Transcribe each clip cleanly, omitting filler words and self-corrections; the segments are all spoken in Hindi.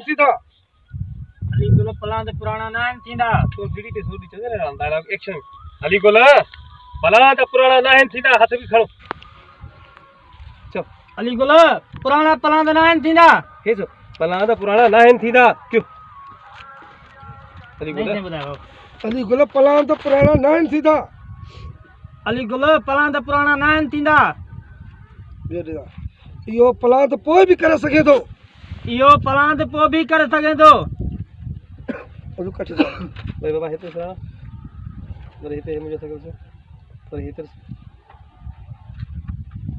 सीधा अली गुल पलांद पुराना नान थींदा तो बीड़ी ते सोडी चले रे डायलॉग एक्शन अली गुल पलांद पुराना नान थींदा हाथ भी खड़ो चल अली गुल पुराना पलांद नान थींदा हे जो पलांद पुराना नान थींदा क्यों अली गुल नहीं बुधायो अली गुल पलांद पुराना नान सीधा अली गुल पलांद पुराना नान थींदा यो पलांद पोइ भी करे सके तो इहो पलांद पो भी करे सके तो अजू कट जा भाई बाबा हेते सा मेरे हेते मुझे सके तो पर हेते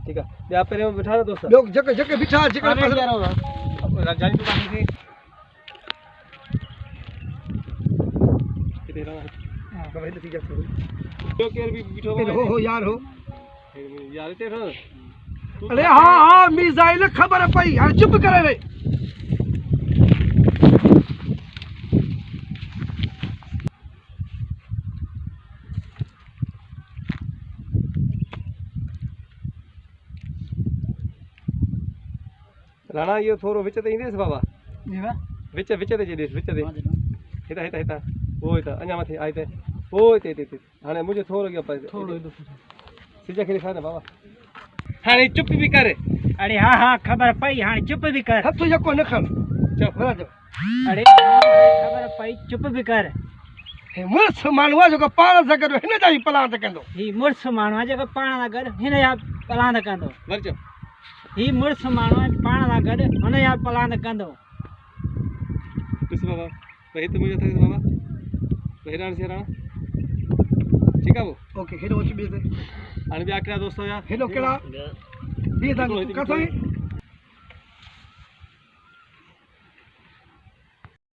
ठीक है या पहले में बिठा दो दोस्त लोग जगह जगह बिठा जगह अरे यार होगा जानी तो बाकी थी कितने रहा हां भाई ठीक है जो केयर भी बिठो हो यार हो यार तेरे अरे हाँ हाँ मिसाइल खबर पई यार चुप करे रे राणा ये थोरो विच ते ईंदेस बाबा जीवा विच ते जेदेस विच ते हिता हिता हिता ओ हिता अञा मथे आई ते ओ ते हाणे मुझे थोरो गया पर थोड़ो सिजा के दिखा ना बाबा हाणे चुप भी करे अरे हाँ हाँ खबर पई हाणे चुप भी कर हथ यको न खण चल भरा जो अरे खबर पई चुप भी कर हे मुर्स मानवा जो पाण सां गॾु हिन जा ई पलांद कंदो ही मुर्स माण्हू आहे जेको पाण सां गॾु हिन जा पलांद कंदो वरचो ही मुर्स माण्हू आहे पाण सां गॾु हुन जा पलांद कंदो ॾिस बाबा भाई तो मुझे था बाबा बहिराण से राणा ठीक है वो ओके हेलो वच बे हाणे ॿिया कहिड़ा दोस्त हुया हेलो कहिड़ा ॿिए तव्हां किथां